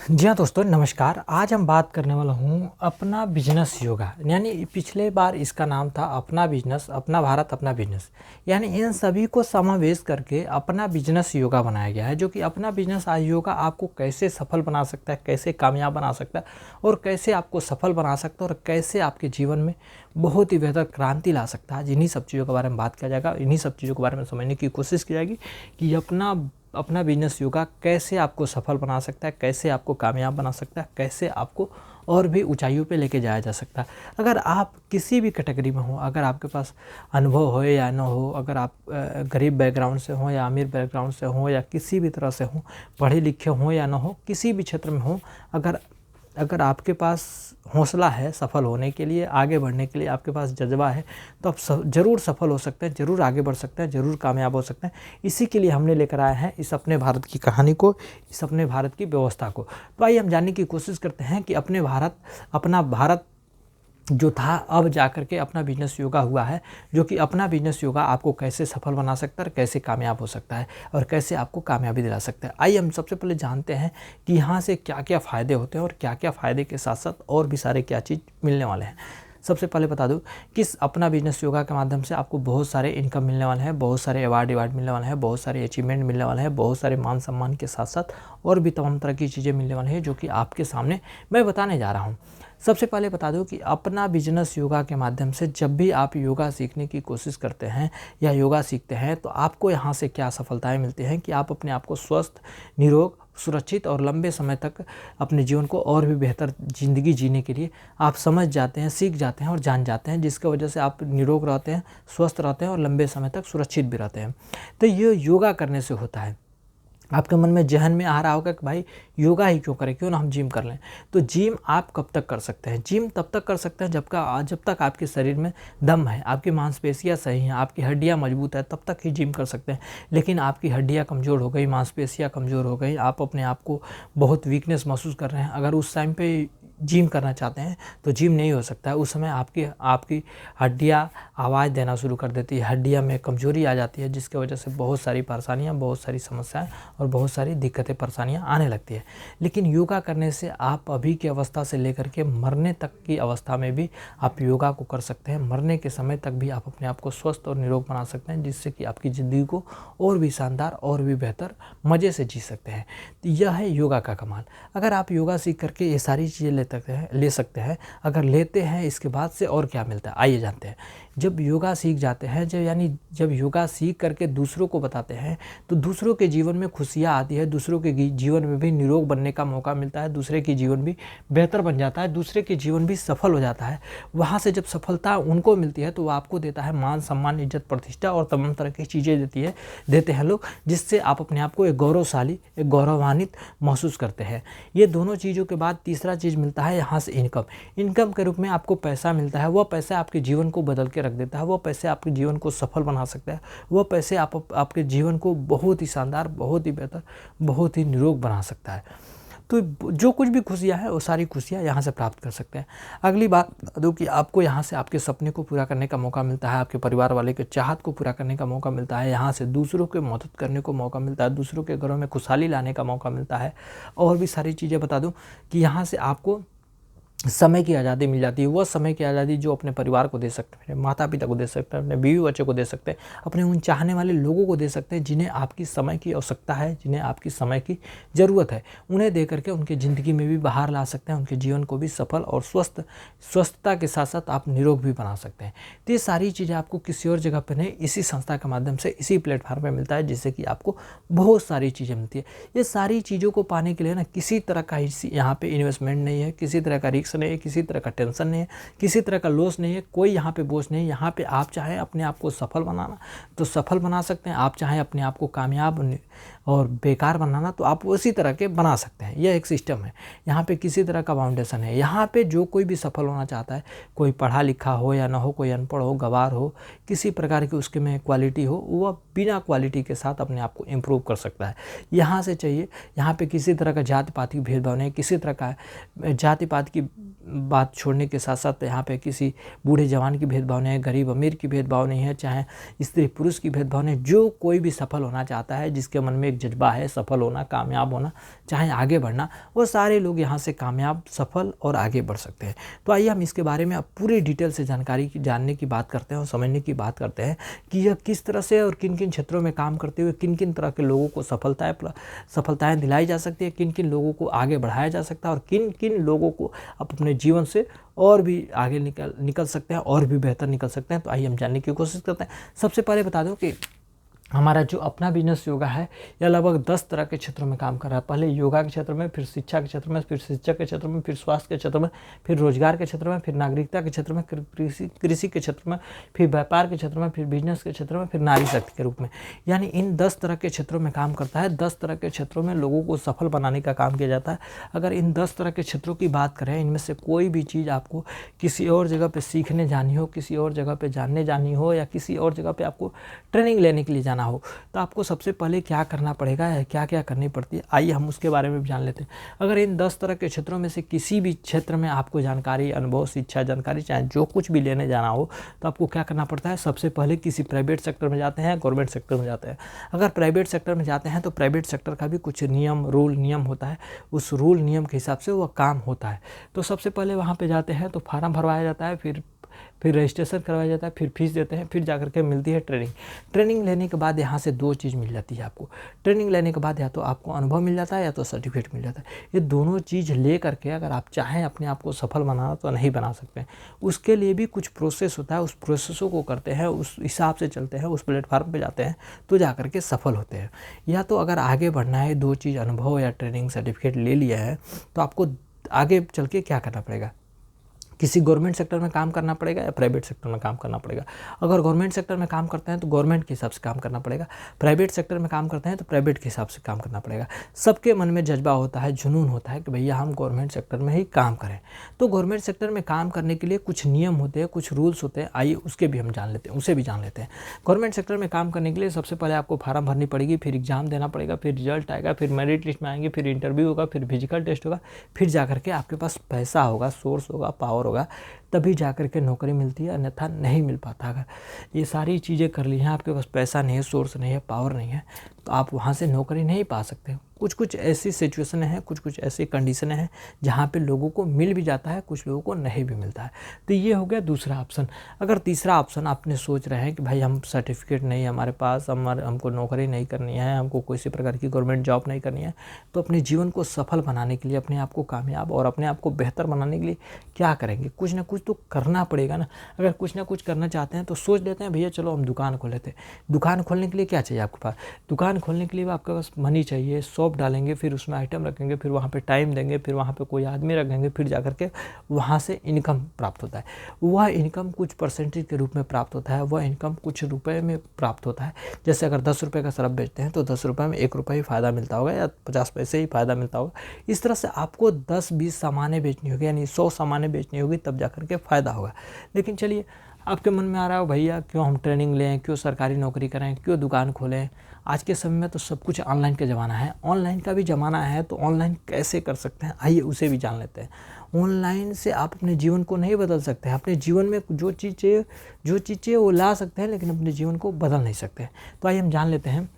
जी हाँ दोस्तों, नमस्कार। आज हम बात करने वाला हूँ अपना बिजनेस योगा। यानी पिछले बार इसका नाम था अपना बिजनेस, अपना भारत, अपना बिजनेस। यानी इन सभी को समावेश करके अपना बिजनेस योगा बनाया गया है, जो कि अपना बिजनेस योगा आपको कैसे सफल बना सकता है, कैसे कामयाब बना सकता है और कैसे आपको सफल बना सकता है और कैसे आपके जीवन में बहुत ही बेहतर क्रांति ला सकता है। इन्हीं सब चीज़ों के बारे में बात किया जाएगा, इन्हीं सब चीज़ों के बारे में समझने की कोशिश की जाएगी कि अपना बिजनेस योगा कैसे आपको सफल बना सकता है, कैसे आपको कामयाब बना सकता है, कैसे आपको और भी ऊंचाइयों पे लेके जाया जा सकता है। अगर आप किसी भी कैटेगरी में हो, अगर आपके पास अनुभव हो या ना हो, अगर आप गरीब बैकग्राउंड से हो या अमीर बैकग्राउंड से हो या किसी भी तरह से हो, पढ़े लिखे हो या ना हो, किसी भी क्षेत्र में हो, अगर अगर आपके पास हौसला है सफल होने के लिए, आगे बढ़ने के लिए, आपके पास जज्बा है, तो आप ज़रूर सफल हो सकते हैं, ज़रूर आगे बढ़ सकते हैं, ज़रूर कामयाब हो सकते हैं। इसी के लिए हमने लेकर आए हैं इस अपने भारत की कहानी को, इस अपने भारत की व्यवस्था को। तो आइए हम जानने की कोशिश करते हैं कि अपना भारत जो था अब जाकर के अपना बिजनेस योगा हुआ है, जो कि अपना बिजनेस योगा आपको कैसे सफल बना सकता है और कैसे कामयाब हो सकता है और कैसे आपको कामयाबी दिला सकता है। आइए हम सबसे पहले जानते हैं कि यहाँ से क्या क्या फ़ायदे होते हैं और क्या क्या फ़ायदे के साथ साथ और भी सारे क्या चीज़ मिलने वाले हैं। सबसे पहले बता दूं कि इस अपना बिजनेस योगा के माध्यम से आपको बहुत सारे इनकम मिलने वाले हैं, बहुत सारे अवार्ड मिलने वाले हैं, बहुत सारे अचीवमेंट मिलने वाले हैं, बहुत सारे मान सम्मान के साथ साथ और भी तमाम तरह की चीज़ें मिलने वाली हैं, जो कि आपके सामने मैं बताने जा रहा हूँ। सबसे पहले बता दूं कि अपना बिजनेस योगा के माध्यम से जब भी आप योगा सीखने की कोशिश करते हैं या योगा सीखते हैं, तो आपको यहाँ से क्या सफलताएं मिलती हैं कि आप अपने आप को स्वस्थ, निरोग, सुरक्षित और लंबे समय तक अपने जीवन को और भी बेहतर ज़िंदगी जीने के लिए आप समझ जाते हैं, सीख जाते हैं और जान जाते हैं, जिसकी वजह से आप निरोग रहते हैं, स्वस्थ रहते हैं और लंबे समय तक सुरक्षित भी रहते हैं। तो ये योगा करने से होता है। आपके मन में जहन में आ रहा होगा कि भाई योगा ही क्यों करें, क्यों ना हम जिम कर लें। तो जिम आप कब तक कर सकते हैं? जिम तब तक कर सकते हैं जब तक आपके शरीर में दम है, आपकी मांसपेशियां सही हैं, आपकी हड्डियां मजबूत है, तब तक ही जिम कर सकते हैं। लेकिन आपकी हड्डियां कमज़ोर हो गई, मांसपेशियां कमज़ोर हो गई, आप अपने आप को बहुत वीकनेस महसूस कर रहे हैं, अगर उस टाइम पे जिम करना चाहते हैं तो जिम नहीं हो सकता है। उस समय आपकी हड्डियाँ आवाज़ देना शुरू कर देती है, हड्डियाँ में कमज़ोरी आ जाती है, जिसकी वजह से बहुत सारी परेशानियाँ, बहुत सारी समस्याएं और बहुत सारी दिक्कतें परेशानियाँ आने लगती है। लेकिन योगा करने से आप अभी की अवस्था से लेकर के मरने तक की अवस्था में भी आप योगा को कर सकते हैं। मरने के समय तक भी आप अपने आप को स्वस्थ और निरोग बना सकते हैं, जिससे कि आपकी ज़िंदगी को और भी शानदार और भी बेहतर मज़े से जी सकते हैं। तो यह है योगा का कमाल। अगर आप योगा सीख करके ये सारी चीज़ें ले सकते हैं, अगर लेते हैं, इसके बाद से और क्या मिलता है आइए जानते हैं। जब योगा सीख जाते हैं, जब योगा सीख करके दूसरों को बताते हैं, तो दूसरों के जीवन में खुशियाँ आती है, दूसरों के जीवन में भी निरोग बनने का मौका मिलता है, दूसरे की जीवन भी बेहतर बन जाता है, दूसरे की जीवन भी सफल हो जाता है। वहाँ से जब सफलता उनको मिलती है तो वो आपको देता है मान सम्मान, इज्जत, प्रतिष्ठा और तमाम तरह की चीज़ें देते हैं लोग, जिससे आप अपने आप को एक गौरवशाली, एक गौरवान्वित महसूस करते हैं। ये दोनों चीज़ों के बाद तीसरा चीज़ मिलता है यहाँ से इनकम के रूप में आपको पैसा मिलता है। वह पैसा आपके जीवन को बदल के रख देता है, वह पैसे आपके जीवन को सफल बना सकता है, वह पैसे आपके जीवन को बहुत ही शानदार, बहुत ही बेहतर, बहुत ही निरोग बना सकता है। तो जो कुछ भी खुशियाँ हैं वो सारी खुशियाँ यहाँ से प्राप्त कर सकते हैं। अगली बात दो कि आपको यहाँ से आपके सपने को पूरा करने का मौका मिलता है, आपके परिवार वाले के चाहत को पूरा करने का मौका मिलता है, यहाँ से दूसरों की मदद करने को मौका मिलता है, दूसरों के घरों में खुशहाली लाने का मौका मिलता है। और भी सारी चीज़ें बता दूँ कि यहाँ से आपको समय की आज़ादी मिल जाती है। वह समय की आज़ादी जो अपने परिवार को दे सकते हैं, अपने माता पिता को दे सकते हैं, अपने बीवी बच्चे को दे सकते हैं, अपने उन चाहने वाले लोगों को दे सकते हैं जिन्हें आपकी समय की आवश्यकता है, जिन्हें आपकी समय की ज़रूरत है। उन्हें दे करके उनकी ज़िंदगी में भी बाहर ला सकते हैं, उनके जीवन को भी सफल और स्वस्थता के साथ साथ आप निरोग भी बना सकते हैं। तो ये सारी चीज़ें आपको किसी और जगह पर नहीं, इसी संस्था के माध्यम से, इसी प्लेटफॉर्म पर मिलता है, जिससे कि आपको बहुत सारी चीज़ें मिलती है। ये सारी चीज़ों को पाने के लिए ना किसी तरह का यहाँ पे इन्वेस्टमेंट नहीं है, किसी तरह का रिस्क नहीं है, किसी तरह का टेंशन नहीं है, किसी तरह का लॉस नहीं है, कोई यहाँ पे बोझ नहीं है। यहाँ पे आप चाहें अपने आप को सफल बनाना तो सफल बना सकते हैं, आप चाहें अपने आप को कामयाब और बेकार बनाना तो आप उसी तरह के बना सकते हैं। यह एक सिस्टम है, यहाँ पे किसी तरह का फाउंडेशन है। यहाँ पे जो कोई भी सफल होना चाहता है, कोई पढ़ा लिखा हो या ना हो, कोई अनपढ़ हो, गवार हो, किसी प्रकार की उसके में क्वालिटी हो, वह बिना क्वालिटी के साथ अपने आप को इम्प्रूव कर सकता है। यहाँ से चाहिए, यहाँ पे किसी तरह का जाति पात की भेदभाव नहीं, किसी तरह का जाति पात की बात छोड़ने के साथ साथ यहाँ पे किसी बूढ़े जवान की भेदभाव नहीं है, गरीब अमीर की भेदभाव नहीं है, चाहे स्त्री पुरुष की भेदभाव नहीं। जो कोई भी सफल होना चाहता है, जिसके मन में एक जज्बा है सफल होना, कामयाब होना, चाहे आगे बढ़ना, वो सारे लोग यहाँ से कामयाब, सफल और आगे बढ़ सकते हैं। तो आइए हम इसके बारे में अब पूरी डिटेल से जानकारी जानने की बात करते हैं और समझने की बात करते हैं कि यह किस तरह से और किन किन क्षेत्रों में काम करते हुए किन किन तरह के लोगों को सफलताएं दिलाई जा सकती है, किन किन लोगों को आगे बढ़ाया जा सकता है और किन किन लोगों को अपने जीवन से और भी आगे निकल सकते हैं और भी बेहतर निकल सकते हैं। तो आइए हम जानने की कोशिश करते हैं। सबसे पहले बता दूं कि हमारा जो अपना बिजनेस योगा है यह लगभग 10 तरह के क्षेत्रों में काम कर रहा है। पहले योगा के क्षेत्र में, फिर शिक्षा के क्षेत्र में, फिर शिक्षक के क्षेत्र में, फिर स्वास्थ्य के क्षेत्र में, फिर रोजगार के क्षेत्र में, फिर नागरिकता के क्षेत्र में, फिर कृषि के क्षेत्र में, फिर व्यापार के क्षेत्र में, फिर बिजनेस के क्षेत्र में, फिर नारी शक्ति के रूप में। यानी इन 10 तरह के क्षेत्रों में काम करता है। 10 तरह के क्षेत्रों में लोगों को सफल बनाने का काम किया जाता है। अगर इन 10 तरह के क्षेत्रों की बात करें, इनमें से कोई भी चीज़ आपको किसी और जगह पर सीखने जानी हो, किसी और जगह पर जानने जानी हो, या किसी और जगह पर आपको ट्रेनिंग लेने के लिए जाना हो, तो आपको सबसे पहले क्या करना पड़ेगा, क्या क्या करनी पड़ती है, आइए हम उसके बारे में जान लेते हैं। अगर इन 10 तरह के क्षेत्रों में से किसी भी क्षेत्र में आपको जानकारी, अनुभव, शिक्षा, जानकारी, चाहे जो कुछ भी लेने जाना हो, तो आपको क्या करना पड़ता है। सबसे पहले किसी प्राइवेट सेक्टर में जाते हैं, गवर्नमेंट सेक्टर में जाते हैं। अगर प्राइवेट सेक्टर में जाते हैं तो प्राइवेट सेक्टर का भी कुछ नियम होता है। उस रूल नियम के हिसाब से वह काम होता है। तो सबसे पहले वहाँ पर जाते हैं तो फार्म भरवाया जाता है, फिर रजिस्ट्रेशन करवाया जाता है, फिर फीस देते हैं, फिर जाकर के मिलती है ट्रेनिंग लेने के बाद यहाँ से 2 चीज़ मिल जाती है आपको। ट्रेनिंग लेने के बाद या तो आपको अनुभव मिल जाता है या तो सर्टिफिकेट मिल जाता है। ये दोनों चीज़ ले करके अगर आप चाहें अपने आप को सफल बनाना तो नहीं बना सकते हैं। उसके लिए भी कुछ प्रोसेस होता है, उस प्रोसेसों को करते हैं, उस हिसाब से चलते हैं, उस प्लेटफार्म पर जाते हैं तो जा करके सफल होते हैं। या तो अगर आगे बढ़ना है, 2 चीज़ अनुभव या ट्रेनिंग सर्टिफिकेट ले लिया है, तो आपको आगे चल के क्या करना पड़ेगा। किसी गवर्नमेंट सेक्टर में काम करना पड़ेगा या प्राइवेट सेक्टर में काम करना पड़ेगा। अगर गवर्नमेंट सेक्टर में काम करते हैं तो गवर्नमेंट के हिसाब से काम करना पड़ेगा, प्राइवेट सेक्टर में काम करते हैं तो प्राइवेट के हिसाब से काम करना पड़ेगा। सबके मन में जज्बा होता है, जुनून होता है कि भैया हम गवर्नमेंट सेक्टर में ही काम करें। तो गवर्नमेंट सेक्टर में काम करने के लिए कुछ नियम होते हैं, कुछ रूल्स होते हैं, आइए उसके भी हम जान लेते हैं, उसे भी जान लेते हैं। गवर्नमेंट सेक्टर में काम करने के लिए सबसे पहले आपको फार्म भरनी पड़ेगी, फिर एग्जाम देना पड़ेगा, फिर रिजल्ट आएगा, फिर मेरिट लिस्ट में आएंगे, फिर इंटरव्यू होगा, फिर फिजिकल टेस्ट होगा, फिर जाकर के आपके पास पैसा होगा, सोर्स होगा, पावर होगा, तभी जाकर के नौकरी मिलती है, अन्यथा नहीं मिल पाता। अगर ये सारी चीज़ें कर ली हैं, आपके पास पैसा नहीं है, सोर्स नहीं है, पावर नहीं है, तो आप वहाँ से नौकरी नहीं पा सकते। कुछ ऐसी सिचुएशन हैं, कुछ ऐसी कंडीशन हैं जहाँ पे लोगों को मिल भी जाता है, कुछ लोगों को नहीं भी मिलता है। तो ये हो गया दूसरा ऑप्शन। अगर तीसरा ऑप्शन आपने सोच रहे हैं कि भाई हम सर्टिफिकेट नहीं है हमारे पास, हमको नौकरी नहीं करनी है, हमको किसी प्रकार की गवर्नमेंट जॉब नहीं करनी है, तो अपने जीवन को सफल बनाने के लिए, अपने आप को कामयाब और अपने आप को बेहतर बनाने के लिए क्या करेंगे। कुछ ना कुछ तो करना पड़ेगा ना। अगर कुछ ना कुछ करना चाहते हैं तो सोच लेते हैं भैया चलो हम दुकान खोल लेते हैं। दुकान खोलने के लिए क्या चाहिए आपके पास। दुकान खोलने के लिए आपके पास मनी चाहिए, शॉप डालेंगे, फिर उसमें आइटम रखेंगे, फिर वहाँ पे टाइम देंगे, फिर वहाँ पे कोई आदमी रखेंगे, फिर जाकर के वहाँ से इनकम प्राप्त होता है। वह इनकम कुछ परसेंटेज के रूप में प्राप्त होता है, वह इनकम कुछ रुपए में प्राप्त होता है। जैसे अगर 10 रुपये का सरफ बेचते हैं तो 10 रुपये में 1 रुपये ही फ़ायदा मिलता होगा या 50 पैसे ही फ़ायदा मिलता होगा। इस तरह से आपको 10-20 सामानें बेचनी होगी, यानी 100 सामानें बेचनी होगी, तब जाकर के फ़ायदा होगा। लेकिन चलिए आपके मन में आ रहा हो भैया क्यों हम ट्रेनिंग लें, क्यों सरकारी नौकरी करें, क्यों दुकान खोलें। आज के समय में तो सब कुछ ऑनलाइन का ज़माना है, ऑनलाइन का भी ज़माना है, तो ऑनलाइन कैसे कर सकते हैं, आइए उसे भी जान लेते हैं। ऑनलाइन से आप अपने जीवन को नहीं बदल सकते हैं, अपने जीवन में जो चीज़ चाहिए वो ला सकते हैं, लेकिन अपने जीवन को बदल नहीं सकते। तो आइए हम जान लेते हैं।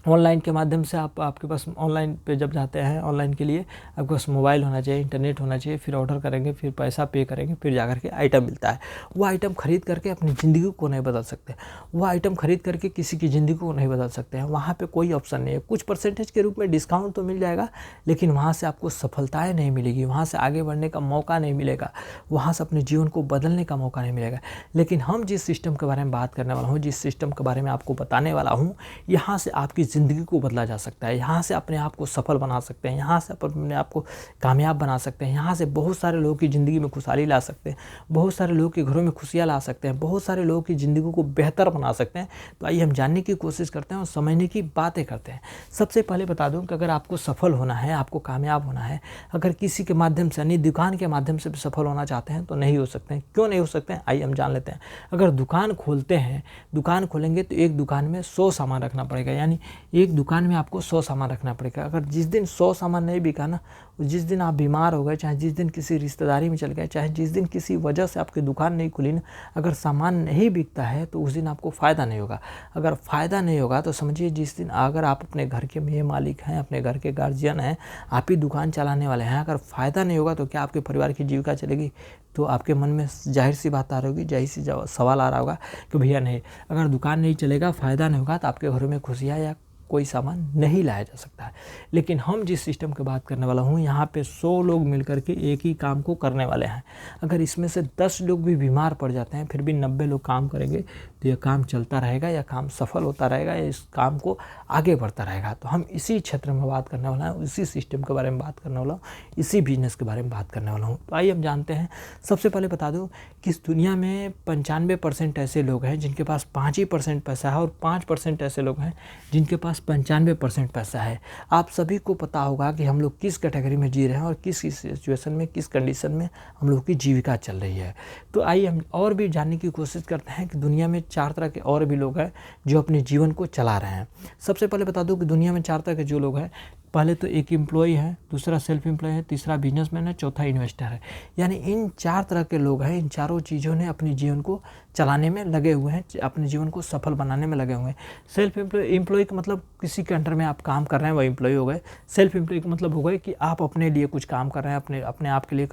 ऑनलाइन के माध्यम से आपके पास ऑनलाइन पे जब जाते हैं, ऑनलाइन के लिए आपके पास मोबाइल होना चाहिए, इंटरनेट होना चाहिए, फिर ऑर्डर करेंगे, फिर पैसा पे करेंगे, फिर जाकर के आइटम मिलता है। वो आइटम खरीद करके अपनी ज़िंदगी को नहीं बदल सकते, वो आइटम खरीद करके किसी की ज़िंदगी को नहीं बदल सकते हैं। वहाँ पे कोई ऑप्शन नहीं है। कुछ परसेंटेज के रूप में डिस्काउंट तो मिल जाएगा, लेकिन वहाँ से आपको सफलताएँ नहीं मिलेगी, वहाँ से आगे बढ़ने का मौका नहीं मिलेगा, वहाँ से अपने जीवन को बदलने का मौका नहीं मिलेगा। लेकिन हम जिस सिस्टम के बारे में बात करने वाला हूँ, जिस सिस्टम के बारे में आपको बताने वाला हूँ, यहाँ से आपकी ज़िंदगी को बदला जा सकता है, यहाँ से अपने आप को सफल बना सकते हैं, यहाँ से अपने आप को कामयाब बना सकते हैं, यहाँ से बहुत सारे लोगों की ज़िंदगी में खुशहाली ला सकते हैं, बहुत सारे लोगों के घरों में खुशियाँ ला सकते हैं, बहुत सारे लोगों की ज़िंदगी को बेहतर बना सकते हैं। तो आइए हम जानने की कोशिश करते हैं और समझने की बातें करते हैं। सबसे पहले बता दूं कि अगर आपको सफल होना है, आपको कामयाब होना है, अगर किसी के माध्यम से यानी दुकान के माध्यम से भी सफल होना चाहते हैं तो नहीं हो सकते हैं। क्यों नहीं हो सकते हैं, आइए हम जान लेते हैं। अगर दुकान खोलते हैं, दुकान खोलेंगे तो एक दुकान में 100 सामान रखना पड़ेगा, यानी एक दुकान में आपको 100 सामान रखना पड़ेगा। अगर जिस दिन 100 सामान नहीं बिका ना, जिस दिन आप बीमार हो गए, चाहे जिस दिन किसी रिश्तेदारी में चले गए, चाहे जिस दिन किसी वजह से आपकी दुकान नहीं खुली ना, अगर सामान नहीं बिकता है तो उस दिन आपको फ़ायदा नहीं होगा। अगर फ़ायदा नहीं होगा तो समझिए जिस दिन अगर आप अपने घर के ये मालिक हैं, अपने घर के गार्जियन हैं, आप ही दुकान चलाने वाले हैं, अगर फ़ायदा नहीं होगा तो क्या आपके परिवार की जीविका चलेगी? तो आपके मन में जाहिर सी बात आ रही होगी, जाहिर सी सवाल आ रहा होगा कि भैया नहीं, अगर दुकान नहीं चलेगा, फ़ायदा नहीं होगा तो आपके घरों में खुशियाँ या कोई सामान नहीं लाया जा सकता है। लेकिन हम जिस सिस्टम की बात करने वाला हूँ, यहाँ पे 100 लोग मिलकर के एक ही काम को करने वाले हैं। अगर इसमें से 10 लोग भी बीमार पड़ जाते हैं, फिर भी 90 लोग काम करेंगे तो यह काम चलता रहेगा, या काम सफल होता रहेगा, या इस काम को आगे बढ़ता रहेगा। तो हम इसी क्षेत्र में बात करने वाला है, इसी सिस्टम के बारे में बात करने वाला हूँ, इसी बिजनेस के बारे में बात करने वाला हूँ। तो आइए हम जानते हैं। सबसे पहले बता दूँ कि इस दुनिया में 95% ऐसे लोग हैं जिनके पास 5% पैसा है, और 5% ऐसे लोग हैं जिनके पास 95% पैसा है। आप सभी को पता होगा कि हम लोग किस कैटेगरी में जी रहे हैं और किस सिचुएशन में, किस कंडीशन में हम लोग की जीविका चल रही है। तो आइए हम और भी जानने की कोशिश करते हैं कि दुनिया में 4 तरह के और भी लोग हैं जो अपने जीवन को चला रहे हैं। सबसे पहले बता दूं कि दुनिया में 4 तरह के जो लोग हैं, पहले तो एक एम्प्लॉई है, दूसरा सेल्फ एम्प्लॉय है, तीसरा बिजनेसमैन है, चौथा इन्वेस्टर है। यानी इन 4 तरह के लोग हैं। इन चारों चीज़ों ने अपने जीवन को चलाने में लगे हुए हैं, अपने जीवन को सफल बनाने में लगे हुए हैं। सेल्फ एम्प्लॉय का मतलब किसी के अंडर में आप काम कर रहे हैं, वह एम्प्लॉय हो गए। सेल्फ एम्प्लॉय का मतलब हो गए कि आप अपने लिए कुछ काम कर रहे हैं, अपने आप के लिए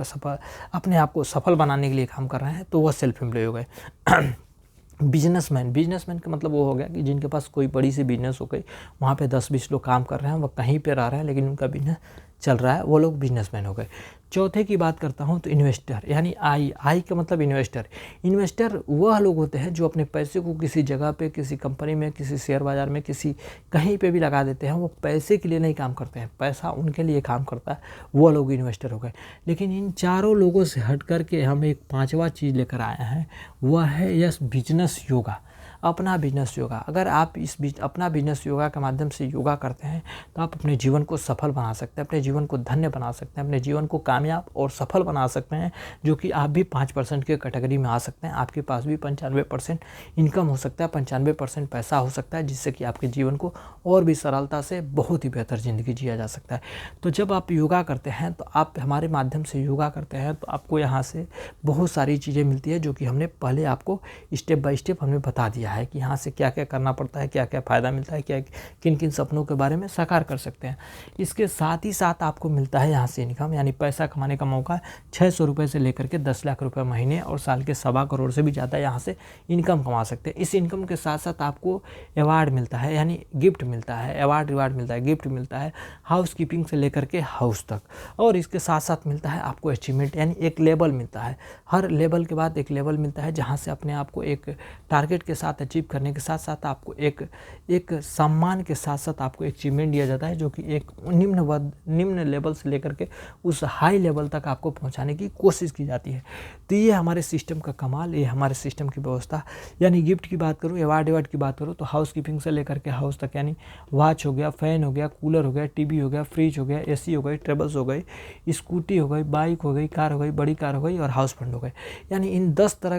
अपने आप को सफल बनाने के लिए काम कर रहे हैं, तो वह सेल्फ एम्प्लॉय हो गए। बिजनेसमैन का मतलब वो हो गया कि जिनके पास कोई बड़ी सी बिजनेस हो गई, वहाँ पे 10-20 लोग काम कर रहे हैं, वो कहीं पे रह रहे हैं लेकिन उनका बिजनेस चल रहा है, वो लोग बिजनेसमैन हो गए। चौथे की बात करता हूँ तो इन्वेस्टर, यानी आई का मतलब इन्वेस्टर वह लोग होते हैं जो अपने पैसे को किसी जगह पे, किसी कंपनी में, किसी शेयर बाज़ार में, किसी कहीं पे भी लगा देते हैं। वो पैसे के लिए नहीं काम करते हैं, पैसा उनके लिए काम करता है, वो लोग इन्वेस्टर हो गए। लेकिन इन चारों लोगों से हट करके हम एक 5वां चीज़ लेकर आए हैं, वह है बिजनेस योगा, अपना बिजनेस योगा। अगर आप अपना बिजनेस योगा के माध्यम से योगा करते हैं तो आप अपने जीवन को सफल बना सकते हैं, अपने जीवन को धन्य बना सकते हैं, अपने जीवन को कामयाब और सफल बना सकते हैं, जो कि आप भी 5% के कैटेगरी में आ सकते हैं। आपके पास भी 95% इनकम हो सकता है, 95% पैसा हो सकता है, जिससे कि आपके जीवन को और भी सरलता से बहुत ही बेहतर ज़िंदगी जिया जा सकता है। तो जब आप योगा करते हैं, तो आप हमारे माध्यम से योगा करते हैं, तो आपको यहाँ से बहुत सारी चीज़ें मिलती है, जो कि हमने पहले आपको स्टेप बाय स्टेप हमने बता दिया है कि यहाँ से क्या क्या करना पड़ता है, क्या क्या फ़ायदा मिलता है, क्या किन किन सपनों के बारे में साकार कर सकते हैं। इसके साथ ही साथ आपको मिलता है यहाँ से इनकम, यानी पैसा कमाने का मौका 600 रुपये से लेकर के 10 लाख रुपये महीने और साल के 1.25 करोड़ से भी ज़्यादा यहाँ से इनकम कमा सकते हैं। इस इनकम के साथ साथ आपको अवार्ड मिलता है, यानी गिफ्ट मिलता है, अवार्ड रिवार्ड मिलता है, गिफ्ट मिलता है, हाउस कीपिंग से लेकर के हाउस तक। और इसके साथ साथ मिलता है आपको अचीवमेंट, यानी एक लेवल मिलता है। हर लेवल के बाद एक लेवल मिलता है, जहाँ से अपने आप को एक टारगेट के साथ अचीव करने के साथ साथ आपको एक सम्मान के साथ साथ आपको एक अचीवमेंट दिया जाता है, जो कि एक निम्न लेवल से लेकर के उस हाई लेवल तक आपको पहुंचाने की कोशिश की जाती है। तो ये हमारे सिस्टम का कमाल, ये हमारे सिस्टम की व्यवस्था। यानी गिफ्ट की बात करूँ, अवार्ड की बात करूँ, तो हाउस कीपिंग से लेकर के हाउस तक, यानी वॉच हो गया, फ़ैन हो गया, कूलर हो गया, टीवी हो गया, फ्रिज हो गया, एसी हो गई, ट्रेवल्स हो गई, स्कूटी हो गई, बाइक हो गई, कार हो गई, बड़ी कार हो गई, और हाउस फंड हो गए। यानी इन 10 तरह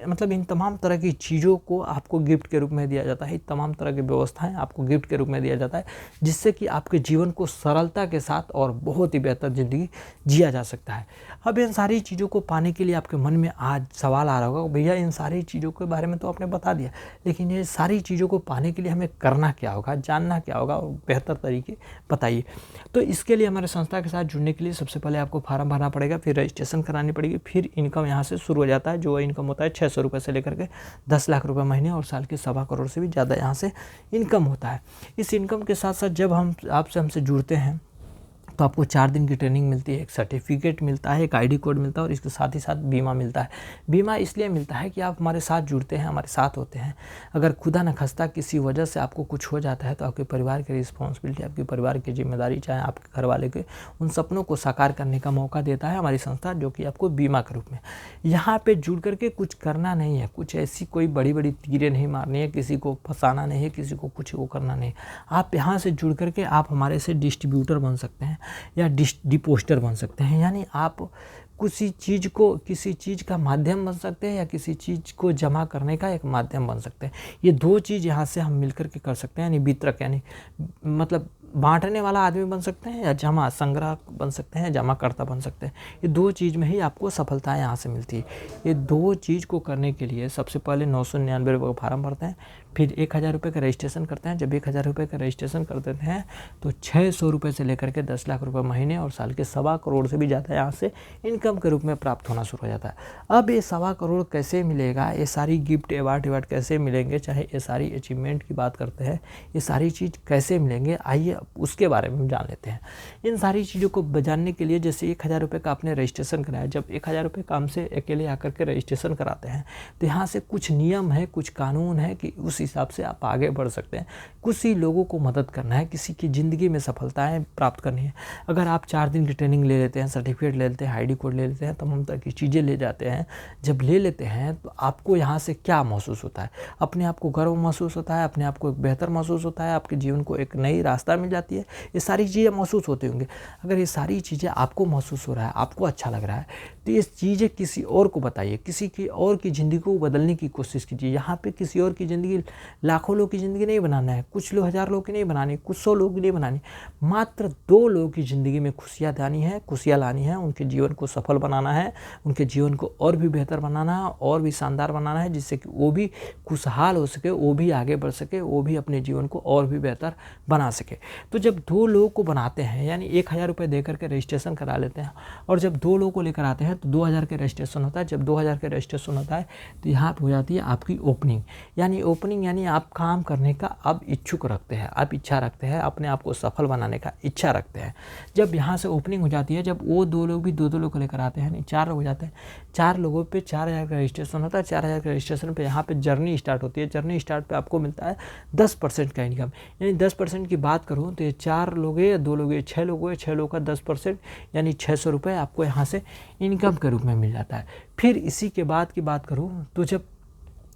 मतलब इन तमाम तरह की चीज़ों को आपको गिफ्ट के रूप में दिया जाता है। तमाम तरह की व्यवस्थाएं आपको गिफ्ट के रूप में दिया जाता है, जिससे कि आपके जीवन को सरलता के साथ और बहुत ही बेहतर ज़िंदगी जिया जा सकता है। अब इन सारी चीज़ों को पाने के लिए आपके मन में आज सवाल आ रहा होगा, भैया इन सारी चीज़ों के बारे में तो आपने बता दिया, लेकिन ये सारी चीज़ों को पाने के लिए हमें करना क्या होगा, जानना क्या होगा, और बेहतर तरीके बताइए। तो इसके लिए हमारे संस्था के साथ जुड़ने के लिए सबसे पहले आपको फार्म भरना पड़ेगा, फिर रजिस्ट्रेशन करानी पड़ेगी, फिर इनकम यहाँ से शुरू हो जाता है। जो इनकम होता है 600 रुपये से लेकर के 10 लाख रुपये महीने और साल के 1.25 करोड़ से भी ज़्यादा यहाँ से इनकम होता है। इस इनकम के साथ साथ जब हमसे जुड़ते हैं तो आपको 4 दिन की ट्रेनिंग मिलती है, एक सर्टिफिकेट मिलता है, एक आईडी कोड मिलता है, और इसके साथ ही साथ बीमा मिलता है। बीमा इसलिए मिलता है कि आप हमारे साथ जुड़ते हैं, हमारे साथ होते हैं। अगर खुदा न खास्ता किसी वजह से आपको कुछ हो जाता है, तो आपके परिवार की रिस्पॉन्सिबिलिटी, आपके परिवार की जिम्मेदारी, चाहे आपके घर वाले के, उन सपनों को साकार करने का मौका देता है हमारी संस्था, जो कि आपको बीमा के रूप में। यहाँ पर जुड़ करके कुछ करना नहीं है, कुछ ऐसी कोई बड़ी बड़ी तीरें नहीं मारनी है, किसी को फंसाना नहीं है, किसी को कुछ वो करना नहीं। आप यहाँ से जुड़ करके आप हमारे से डिस्ट्रीब्यूटर बन सकते हैं या डिपोस्टर बन सकते हैं, यानी आप किसी चीज़ का माध्यम बन सकते हैं, या किसी चीज़ को जमा करने का एक माध्यम बन सकते हैं। ये 2 चीज़ यहाँ से हम मिलकर के कर सकते हैं, यानी वितरक, यानी मतलब बांटने वाला आदमी बन सकते हैं या जमा संग्रह बन सकते हैं, जमाकर्ता बन सकते हैं। ये दो चीज़ में ही आपको सफलता यहाँ से मिलती है। ये दो चीज़ को करने के लिए सबसे पहले 999 रुपये का फार्म भरते हैं, फिर 1000 रुपये का रजिस्ट्रेशन करते हैं। जब 1000 रुपये का रजिस्ट्रेशन कर देते हैं तो 600 रुपये से लेकर के 10 लाख रुपये महीने और साल के 1.25 करोड़ से भी ज़्यादा यहाँ से इनकम के रूप में प्राप्त होना शुरू हो जाता है। अब ये 1.25 करोड़ कैसे मिलेगा, ये सारी गिफ्ट अवार्ड कैसे मिलेंगे, चाहे ये सारी अचीवमेंट की बात करते हैं, ये सारी चीज़ कैसे मिलेंगे, आइए उसके बारे में जान लेते हैं। इन सारी चीज़ों को जानने के लिए जैसे 1000 रुपये का आपने रजिस्ट्रेशन कराया, जब 1000 रुपये काम से अकेले आकर के रजिस्ट्रेशन कराते हैं तो यहाँ से कुछ नियम है, कुछ कानून है कि उस हिसाब से आप आगे बढ़ सकते हैं। कुछ ही लोगों को मदद करना है, किसी की ज़िंदगी में सफलताएं प्राप्त करनी है। अगर आप 4 दिन की ट्रेनिंग ले लेते हैं, सर्टिफिकेट ले लेते हैं, ID कोड ले लेते हैं, तमाम तरह की चीज़ें ले जाते हैं, जब ले लेते हैं तो आपको यहाँ से क्या महसूस होता है? अपने आप को गर्व महसूस होता है, अपने आप को एक बेहतर महसूस होता है, आपके जीवन को एक नई रास्ता मिल जाती है। ये सारी चीज़ें महसूस होती होंगी। अगर ये सारी चीज़ें आपको महसूस हो रहा है, आपको अच्छा लग रहा है, तो ये चीज़ें किसी और को बताइए, किसी की और की ज़िंदगी को बदलने की कोशिश कीजिए। यहाँ पे किसी और की ज़िंदगी, लाखों लोग की ज़िंदगी नहीं बनाना है, कुछ लोग 1000 लोग की नहीं बनानी, कुछ 100 लोग की नहीं बनानी, मात्र 2 लोगों की ज़िंदगी में खुशियाँ लानी है, खुशियाँ लानी है, उनके जीवन को सफल बनाना है, उनके जीवन को और भी बेहतर बनाना है, और भी शानदार बनाना है, जिससे कि वो भी खुशहाल हो सके, वो भी आगे बढ़ सके, वो भी अपने जीवन को और भी बेहतर बना सके। तो जब 2 लोगों को बनाते हैं, यानी 1000 रुपये दे करके रजिस्ट्रेशन करा लेते हैं, और जब 2 लोगों को लेकर आते हैं तो 2000 का रजिस्ट्रेशन होता है। जब 2000 का रजिस्ट्रेशन होता है तो यहाँ पर हो जाती है आपकी ओपनिंग। यानी आप काम करने का अब इच्छुक रखते हैं, आप इच्छा रखते हैं, अपने आप को सफल बनाने का इच्छा रखते हैं। जब यहाँ से ओपनिंग हो जाती है, जब वो 2 लोग भी 2-2 लोग को लेकर आते हैं, नहीं 4 लोग हो जाते हैं, 4 लोगों पे 4000 का रजिस्ट्रेशन होता है। 4000 का रजिस्ट्रेशन पे यहाँ पे जर्नी स्टार्ट होती है। जर्नी स्टार्ट पे आपको मिलता है 10% का इनकम। यानी 10% की बात करूँ तो ये 4 लोग है या 2 लोग है, 6 लोग है, 6 लोग का 10% यानी 600 रुपये आपको यहाँ से इनकम के रूप में मिल जाता है। फिर इसी के बाद की बात करूँ तो जब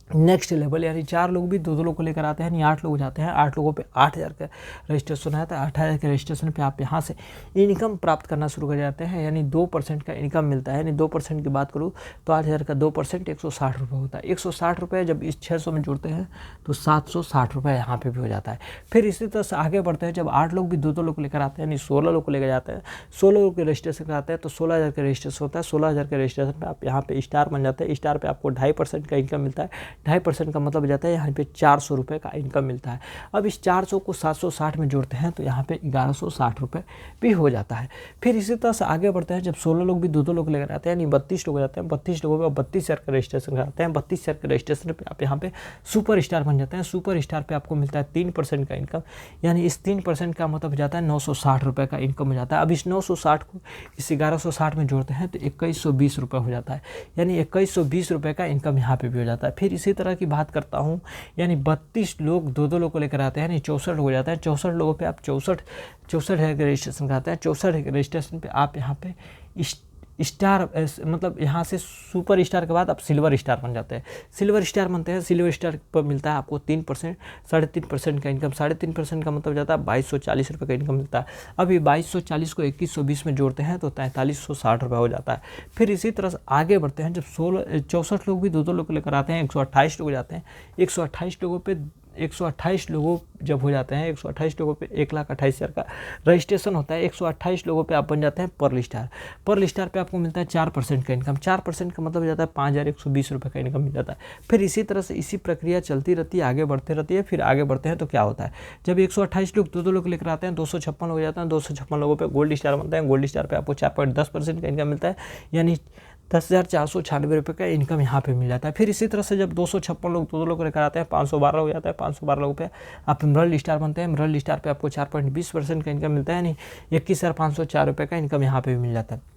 नेक्स्ट लेवल, यानी 4 लोग भी 2-2 लोग को लेकर आते हैं, यानी 8 लोग हो जाते हैं। 8 लोगों पे 8000 का रजिस्ट्रेशन आता है। 8000 के रजिस्ट्रेशन पे आप यहाँ से इनकम प्राप्त करना शुरू कर जाते हैं, यानी 2% का इनकम मिलता है। यानी 2% की बात करूँ तो 8000 का 2% 160 रुपये होता है। 160 रुपये जब इस 600 में जुड़ते हैं तो 760 रुपये यहाँ पर भी हो जाता है। फिर इसी तरह से आगे बढ़ते हैं, जब 8 लोग भी 2-2 लोग को लेकर आते हैं, यानी 16 लोग को लेकर जाते हैं, 16 लोग के रजिस्ट्रेशन कराते हैं तो 16000 का रजिस्ट्रेशन होता है। 16000 के रजिस्ट्रेशन पर आप यहाँ पे स्टार बन जाते हैं। स्टार पर आपको 2.5% का इनकम मिलता है। 2.5% का मतलब हो जाता है यहाँ पे 400 रुपये का इनकम मिलता है। अब इस 400 को 760 में जोड़ते हैं तो यहाँ पे 1160 रुपये भी हो जाता है। फिर इसी तरह से आगे बढ़ते हैं, जब 16 लोग भी 2-2 लोग लेकर आते हैं, यानी 32 लोग हो जाते हैं। 32 लोगों पर 32,000 का रजिस्ट्रेशन कराते हैं। 32,000 के रजिस्ट्रेशन पर आप यहाँ पे सुपर स्टार बन जाते हैं। सुपर स्टार पर आपको मिलता है 3% का इनकम, यानी इस 3% का मतलब हो जाता है 960 रुपये का इनकम हो जाता है। अब इस 960 को इस 1160 में जोड़ते हैं तो 2120 रुपये हो जाता है, यानी 2120 रुपये का इनकम यहाँ पे भी हो जाता है। फिर इसी तरह की बात करता हूँ, यानी 32 लोग 2-2 लोग को लेकर आते हैं, यानी 64 लोग हो जाता है। 64 लोगों पे आप 64,000 का रजिस्ट्रेशन कराते हैं। 64 के रजिस्ट्रेशन पे आप यहाँ पे स्टार, मतलब यहाँ से सुपर स्टार के बाद आप सिल्वर स्टार बन जाते हैं। सिल्वर स्टार बनते हैं। सिल्वर स्टार पर मिलता है आपको 3%, 3.5% का इनकम। 3.5% का मतलब जाता है 2240 रुपये का इनकम मिलता है। अभी 2240 को 2120 में जोड़ते हैं तो 4360 रुपये हो जाता है। फिर इसी तरह से आगे बढ़ते हैं, जब 64 लोग भी 2-2 लोग को लेकर आते हैं, 128 लोग हो जाते हैं। 128 लोगों पे 128 लोगों जब हो जाते हैं, 128 लोगों पे 1,28,000 का रजिस्ट्रेशन होता है। 128 लोगों पे आप बन जाते हैं पर्ल स्टार। पर्ल स्टार पे आपको मिलता है 4% का इनकम। 4% का मतलब हो जाता है 5120 रुपये का इनकम मिल जाता है। फिर इसी तरह से इसी प्रक्रिया चलती रहती है, आगे बढ़ते रहती है। फिर आगे बढ़ते हैं तो क्या होता है, जब 128 लोग 2-2 लोग लेकर आते हैं, 256 लोग हो जाते हैं। 256 लोगों पर गोल्ड स्टार बनते हैं। गोल्ड स्टार पर आपको 4.10% का इनकम मिलता है, यानी 10,496 रुपये का इनकम यहाँ पे मिल जाता है। फिर इसी तरह से जब 256 लोग 2-2 लोग लेकर आते हैं, 512 हो जाता है। 512 लोगों पे आप इमरल्ड स्टार बनते हैं। इमरल्ड स्टार पे आपको 4.20% का इनकम मिलता है, यानी 21,504 रुपये का इनकम यहाँ पे भी मिल जाता है।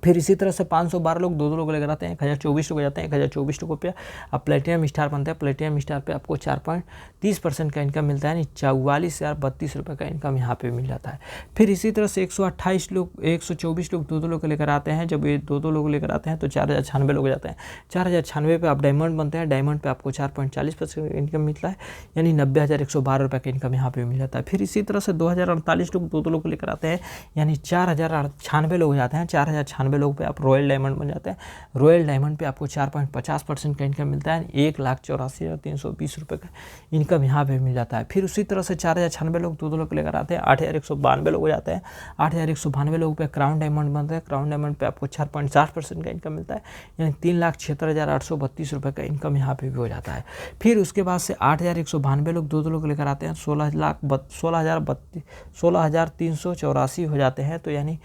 फिर इसी तरह से 512 लोग 2-2 लोग लेकर आते हैं, 1024 लोग हो जाते हैं। 1024 लोगों पे आप प्लेटिनम स्टार बनते हैं। प्लेटिनम स्टार पे आपको 4.30% का इनकम मिलता है, यानी 44,032 रुपये का इनकम यहाँ पे मिल जाता है। फिर इसी तरह से 124 लोग 2-2 लोग लेकर आते हैं। जब ये 2-2 लोग लेकर आते हैं तो 4096 लोग हो जाते हैं। 4096 पे आप डायमंड बनते हैं। डायमंड पे आपको 4.40% का इनकम मिलता है, यानी 90,112 रुपये का इनकम यहाँ पे मिल जाता है। फिर इसी तरह से 2048 लोग 2-2 लोग लेकर आते हैं, यानी 4096 लोग हो जाते हैं। 4096 496 लोगों पे आप रॉयल डायमंड बन जाते हैं। रॉयल डायमंड पे आपको 4.50% का इनकम मिलता है, 1,84,320 रुपये का इनकम यहाँ पे मिल जाता है। फिर उसी तरह से 4,096 लोग 2 लोग लेकर आते हैं, 8,192 लोग हो जाते हैं। 8,192 लोगों पे क्राउन डायमंड बनते हैं। क्राउन डायमंड पे आपको 4.60% का इनकम मिलता है, यानी 3,76,832 रुपये का इनकम यहाँ पे भी हो जाता है। फिर उसके बाद से 8,192 लोग 2 लोग लेकर आते हैं, 16,384 हो जाते हैं। तो यानी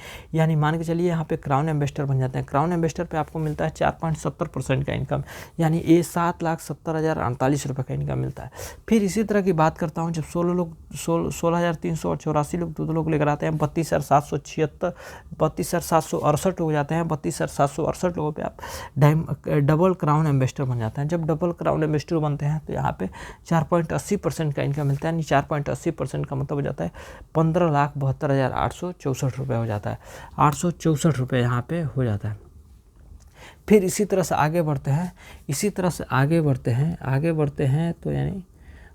मान के चलिए यहाँ पे क्राउन एम्बेसडर बन जाते हैं। क्राउन एम्बेसडर पे आपको मिलता है 4.70% का इनकम, यानी 7,70,048 रुपये का इनकम मिलता है। फिर इसी तरह की बात करता हूँ, जब 16,384 लोग 2 लोग लेकर आते हैं, 32,768 हो जाते हैं। 32,768 लोगों पे आप डबल क्राउन एम्बेसडर बन जाते हैं। जब डबल क्राउन एम्बेसडर बनते हैं तो यहाँ पे 4.80% का इनकम मिलता है, यानी 4.80% का मतलब हो जाता है 15,72,864 रुपये हो जाता है। 864 रुपये यहाँ पे हो जाता है। फिर इसी तरह से आगे बढ़ते हैं तो यानी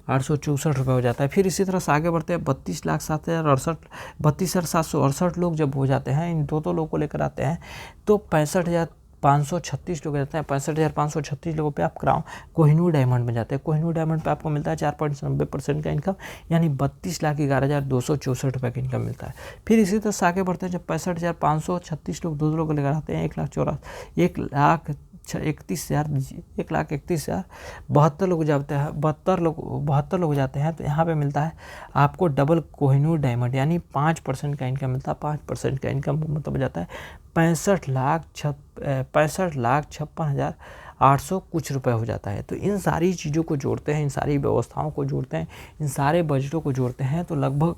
864 रुपये हो जाता है। फिर इसी तरह से आगे बढ़ते हैं, 32,07,768 लोग जब हो जाते हैं, इन दो लोगों को लेकर आते हैं तो 65,536 लोग रहते हैं। 65,536 लोगों पे आप कोहिनूर डायमंड बन जाते हैं। कोहिनूर डायमंड पे आपको मिलता है 4.90% का इनकम, यानी 32,11,264 रुपये का इनकम मिलता है। फिर इसी तरह से आगे बढ़ते हैं, जब 65,536 लोग 2 लोग लेकर आते हैं, 1,31,072 लोग जाते हैं, 72 लोग हो जाते हैं। तो यहाँ पे मिलता है आपको डबल कोहिनूर डायमंड, यानी 5% का इनकम मिलता है। 5% का इनकम मतलब हो जाता है 65,56,800 कुछ रुपए हो जाता है। तो इन सारी चीज़ों को जोड़ते हैं, इन सारी व्यवस्थाओं को जोड़ते हैं, इन सारे बजटों को जोड़ते हैं तो लगभग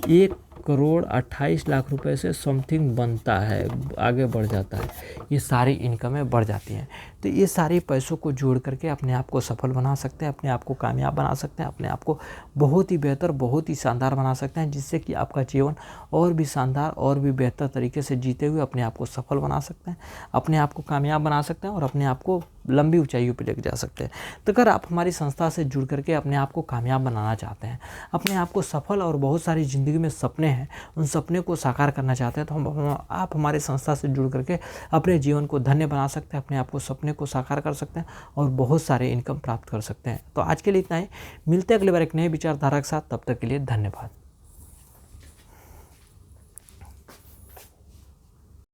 1,28,00,000 रुपए से समथिंग बनता है, आगे बढ़ जाता है। ये सारी इनकमें बढ़ जाती हैं। तो ये सारी पैसों को जोड़ करके अपने आप को सफल बना सकते हैं, अपने आप को कामयाब बना सकते हैं, अपने आप को बहुत ही बेहतर, बहुत ही शानदार बना सकते हैं, जिससे कि आपका जीवन और भी शानदार और भी बेहतर तरीके से जीते हुए अपने आप को सफल बना सकते हैं, अपने आप को कामयाब बना सकते हैं और अपने आप को लंबी ऊंचाइयों पर लेकर जा सकते हैं। तो अगर आप हमारी संस्था से जुड़ करके अपने आप को कामयाब बनाना चाहते हैं, अपने आप को सफल और बहुत सारी ज़िंदगी में सपने हैं, उन सपने को साकार करना चाहते हैं, तो आप हमारे संस्था से जुड़ करके अपने जीवन को धन्य बना सकते हैं, अपने आप को सपने को साकार कर सकते हैं और बहुत सारे इनकम प्राप्त कर सकते हैं। तो आज के लिए इतना ही, मिलते हैं अगली बार एक नए विचारधारा के साथ। तब तक के लिए धन्यवाद।